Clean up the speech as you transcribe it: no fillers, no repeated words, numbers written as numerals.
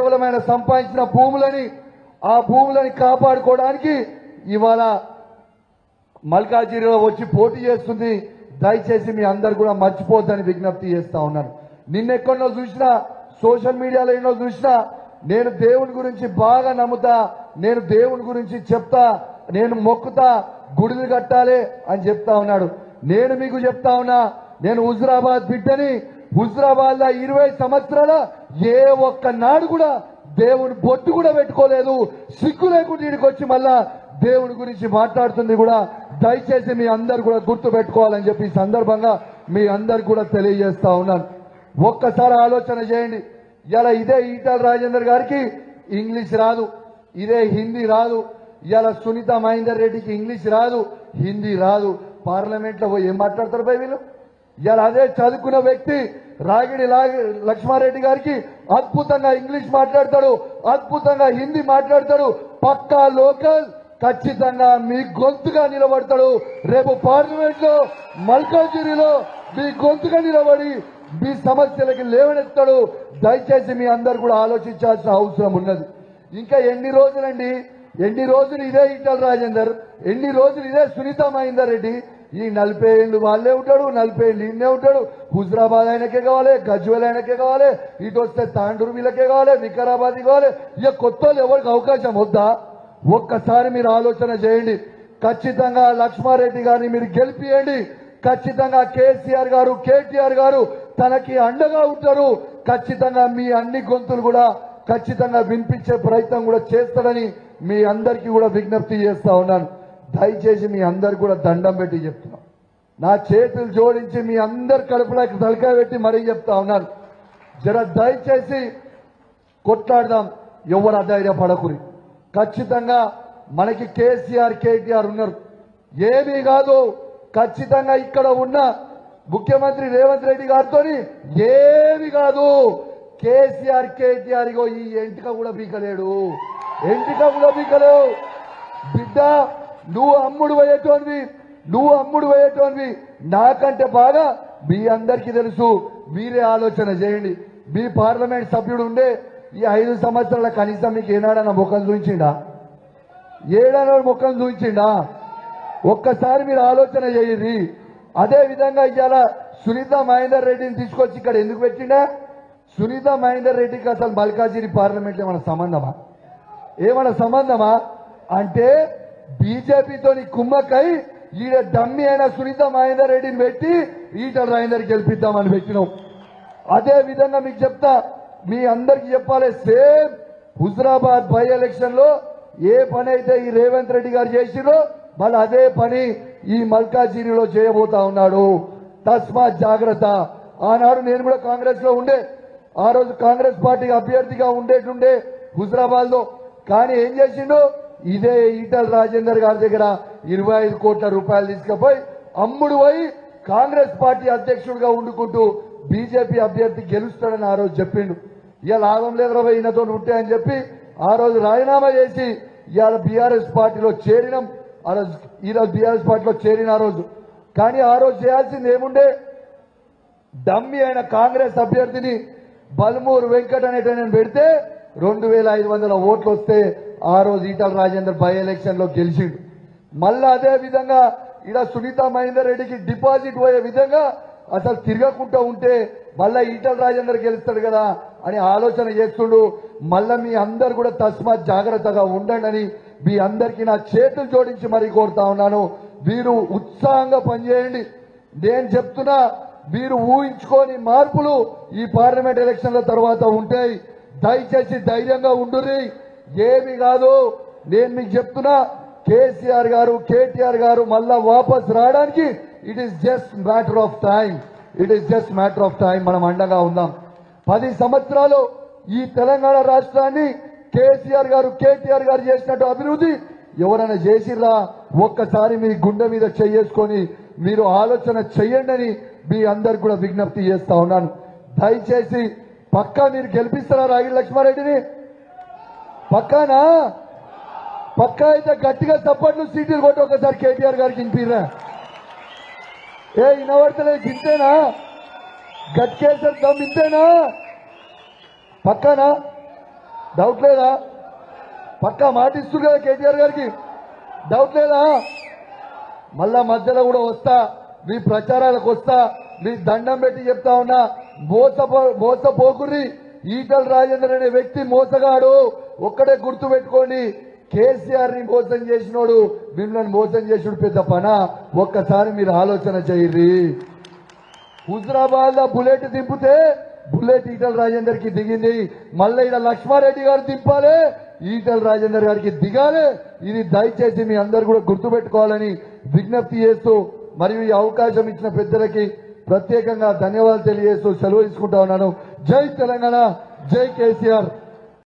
కేవలం ఆయన సంపాదించిన భూములని ఆ భూములని కాపాడుకోవడానికి ఇవాళ మల్కాజిగిరిలో వచ్చి పోటీ చేస్తుంది. దయచేసి మీ అందరు కూడా మర్చిపోద్దని విజ్ఞప్తి చేస్తా ఉన్నాను. నిన్నెక్కడో చూసినా, సోషల్ మీడియాలో ఎన్నో చూసినా, నేను దేవుని గురించి బాగా నమ్ముతా, నేను దేవుని గురించి చెప్తా, నేను మొక్కుతా, గుడిలు కట్టాలి అని చెప్తా ఉన్నాడు. నేను మీకు చెప్తా ఉన్నా, నేను హుజురాబాద్ బిడ్డని. హుజురాబాద్ లో 20 సంవత్సరాల ఏ ఒక్క నాడు కూడా దేవుని బొట్టు కూడా పెట్టుకోలేదు. సిగ్గు లేకుండా ఇక్కడికి వచ్చి మళ్ళా దేవుని గురించి మాట్లాడుతుంది కూడా. దయచేసి మీ అందరు కూడా గుర్తు పెట్టుకోవాలని చెప్పి ఈ సందర్భంగా మీ అందరు కూడా తెలియజేస్తా ఉన్నాను. ఒక్కసారి ఆలోచన చేయండి. ఇలా ఇదే ఈటల రాజేందర్ గారికి ఇంగ్లీష్ రాదు, ఇదే హిందీ రాదు. ఇలా సునీత మహేందర్ రెడ్డికి ఇంగ్లీష్ రాదు, హిందీ రాదు. పార్లమెంట్ లో పోయి ఏం మాట్లాడతారు పై వీళ్ళు? ఇలా అదే చదువుకున్న వ్యక్తి రాగిడి లక్ష్మారెడ్డి గారికి అద్భుతంగా ఇంగ్లీష్ మాట్లాడతాడు, అద్భుతంగా హిందీ మాట్లాడతాడు. పక్కా లోకల్, ఖచ్చితంగా మీ గొంతుగా నిలబడతాడు. రేపు పార్లమెంట్ లో మల్కాజిగిరిలో మీ గొంతుగా నిలబడి మీ సమస్యలకి లేవనెత్తాడు. దయచేసి మీ అందరు కూడా ఆలోచించాల్సిన అవసరం ఉన్నది. ఇంకా ఎన్ని రోజులండి? ఎన్ని రోజులు ఇదే ఈటల రాజేందర్, ఎన్ని రోజులు ఇదే సునీత మహేందర్ రెడ్డి? ఈ 40 ఏళ్ళు వాళ్ళే ఉంటాడు, 40 ఏళ్ళు ఈయనే ఉంటాడు. హుజురాబాద్ ఆయనకే కావాలి, గజ్వేల్ ఆయనకే కావాలి, ఇటు వస్తే తాండూరు వీళ్ళకే కావాలి, వికారాబాద్ కావాలి. ఇక కొత్త ఎవరికి అవకాశం వద్దా? ఒక్కసారి మీరు ఆలోచన చేయండి. ఖచ్చితంగా లక్ష్మారెడ్డి గారిని మీరు గెలిపియండి. ఖచ్చితంగా కేసీఆర్ గారు, కేటీఆర్ గారు తనకి అండగా ఉంటారు. ఖచ్చితంగా మీ అన్ని గొంతులు కూడా ఖచ్చితంగా వినిపించే ప్రయత్నం కూడా చేస్తాడని మీ అందరికీ కూడా విజ్ఞప్తి చేస్తా ఉన్నాను. దయచేసి మీ అందరు కూడా దండం పెట్టి చెప్తున్నా, నా చేతులు జోడించి మీ అందరు కడుపులోకి తలకాయ పెట్టి మరీ చెప్తా ఉన్నాను. జర దయచేసి కొట్లాడదాం, ఎవరు అధైర్యపడకురి. ఖచ్చితంగా మనకి కేసీఆర్, కేటీఆర్ ఉన్నారు, ఏమీ కాదు. ఖచ్చితంగా ఇక్కడ ఉన్న ముఖ్యమంత్రి రేవంత్ రెడ్డి గారితో ఏమి కాదు. కేసీఆర్, కేటీఆర్ ఈ ఎంటిక కూడా బీకలేడు, ఎంటిక కూడా బీకలేవు. బిడ్డ, నువ్వు అమ్ముడు పోయేటోనివి, నువ్వు అమ్ముడు పోయేటోనివి. నాకంటే బాగా మీ అందరికీ తెలుసు. మీరే ఆలోచన చేయండి. మీ పార్లమెంట్ సభ్యుడు ఉండే ఈ 5 సంవత్సరాల కనీసం మీకు ఏనాడన్నా ముఖం చూపించిండా? ఏడన్నా ముఖం చూపించిండా? ఒక్కసారి మీరు ఆలోచన చేయండి. అదే విధంగా ఇవాళ సునీత మహేందర్ రెడ్డిని తీసుకొచ్చి ఇక్కడ ఎందుకు పెట్టిండా? సునీత మహేందర్ రెడ్డికి అసలు మల్కాజిగిరి పార్లమెంట్ ఏమైనా సంబంధమా? ఏమైనా సంబంధమా? అంటే బీజేపీతో కుమ్మక్కై ఈడ డమ్మి అయిన సునీత మహేందర్ రెడ్డిని పెట్టి ఈటల రాజేందర్ గెలిపిద్దామని పెట్టినాం. అదే విధంగా మీకు చెప్తా, మీ అందరికి చెప్పాలి. సేమ్ హుజురాబాద్ బై ఎలక్షన్ లో ఏ పని అయితే ఈ రేవంత్ రెడ్డి గారు చేసిరో మళ్ళీ అదే పని ఈ మల్కాజిగిరిలో చేయబోతా ఉన్నాడు. తస్మాత్ జాగ్రత్త. ఆనాడు నేను కూడా కాంగ్రెస్ లో ఉండే, ఆ రోజు కాంగ్రెస్ పార్టీ అభ్యర్థిగా ఉండేటుండే హుజురాబాద్ లో. కానీ ఏం చేసిండు? ఇదే ఈటల రాజేందర్ గారి దగ్గర 25 కోట్ల రూపాయలు తీసుకుపోయి అమ్ముడు పోయి కాంగ్రెస్ పార్టీ అధ్యక్షుడిగా ఉండుకుంటూ బీజేపీ అభ్యర్థి గెలుస్తాడని ఆ రోజు చెప్పిండు. ఇవాళ లాభం లేదు రవి ఈయనతో ఉంటే అని చెప్పి ఆ రోజు రాజీనామా చేసి ఇవాళ బీఆర్ఎస్ పార్టీలో చేరినాం. ఆ రోజు ఈరోజు బీఆర్ఎస్ పార్టీలో చేరిన ఆ రోజు. కానీ ఆ రోజు చేయాల్సింది ఏముండే? డమ్మి అయిన కాంగ్రెస్ అభ్యర్థిని బల్మూరు వెంకట్ అనేటైన పెడితే 2500 ఓట్లు వస్తే ఆ రోజు ఈటల రాజేందర్ బై ఎలక్షన్ లో గెలిచిండు. మళ్ళా అదే విధంగా ఇక్కడ సునీత మహేందర్ రెడ్డికి డిపాజిట్ పోయే విధంగా అసలు తిరగకుండా ఉంటే మళ్ళా ఈటల రాజేందర్ గెలుస్తాడు కదా అని ఆలోచన చేస్తుండు. మళ్ళా మీ అందరు కూడా తస్మాత్ జాగ్రత్తగా ఉండండి అని మీ అందరికీ నా చేతులు జోడించి మరీ కోరుతా ఉన్నాను. మీరు ఉత్సాహంగా పనిచేయండి. నేను చెప్తున్నా, మీరు ఊహించుకోని మార్పులు ఈ పార్లమెంట్ ఎలక్షన్ల తర్వాత ఉంటాయి. దయచేసి ధైర్యంగా ఉండుర్రి. ఏమి కాదు, నేను మీకు చెప్తున్నా, కేసీఆర్ గారు, కేటీఆర్ గారు మళ్ళా వాపస్ రావడానికి it is just matter of time. It is just matter of time. మనం అండగా ఉందాం. 10 సంవత్సరాలు ఈ తెలంగాణ రాష్ట్రాన్ని కేసీఆర్ గారు, కేటీఆర్ గారు చేసినట్టు అభివృద్ధి ఎవరైనా చేసిర్రా? ఒక్కసారి మీ గుండె మీద చేసుకొని మీరు ఆలోచన చెయ్యండి అని మీ అందరికి కూడా విజ్ఞప్తి చేస్తా ఉన్నాను. దయచేసి పక్కా మీరు గెలిపిస్తారా రాగిడి లక్ష్మారెడ్డిని? పక్కానా? పక్కా అయితే గట్టిగా చప్పట్లు సీట్లు కొట్టి ఒకసారి కేటీఆర్ గారికి వినిపిరా. ఏ వినబడతలేదు? ఇంతేనా? గట్కేసరి దమ్ ఇంతేనా? పక్కానా? డౌట్ లేదా? పక్కా మాటిస్తుంది కదా కేటీఆర్ గారికి, డౌట్ లేదా? మళ్ళా మధ్యలో కూడా వస్తా, మీ ప్రచారాలకు వస్తా, మీ దండం పెట్టి చెప్తా ఉన్నా, మోసపోకుర్రి. ఈటల రాజేందర్ అనే వ్యక్తి మోసగాడు. ఒక్కడే గుర్తు పెట్టుకోండి, కేసీఆర్ ని మోసం చేసినోడు మిమ్మల్ని మోసం చేసినోడు పెద్ద పనా? ఒక్కసారి మీరు ఆలోచన చేయర్రి. హుజరాబాద్ లో బుల్లెట్ దింపితే బుల్లెట్ ఈటల రాజేందర్ కి దిగింది, మళ్ళీ ఇక్కడ లక్ష్మారెడ్డి గారు దింపాలి, ఈటల రాజేందర్ గారికి దిగాలి. ఇది దయచేసి మీ అందరు కూడా గుర్తుపెట్టుకోవాలని విజ్ఞప్తి చేస్తూ, మరియు ఈ అవకాశం ఇచ్చిన పెద్దలకి ప్రత్యేకంగా ధన్యవాదాలు తెలియజేస్తూ సెలవు తీసుకుంటా ఉన్నాను. జై తెలంగాణ, జై కేసీఆర్.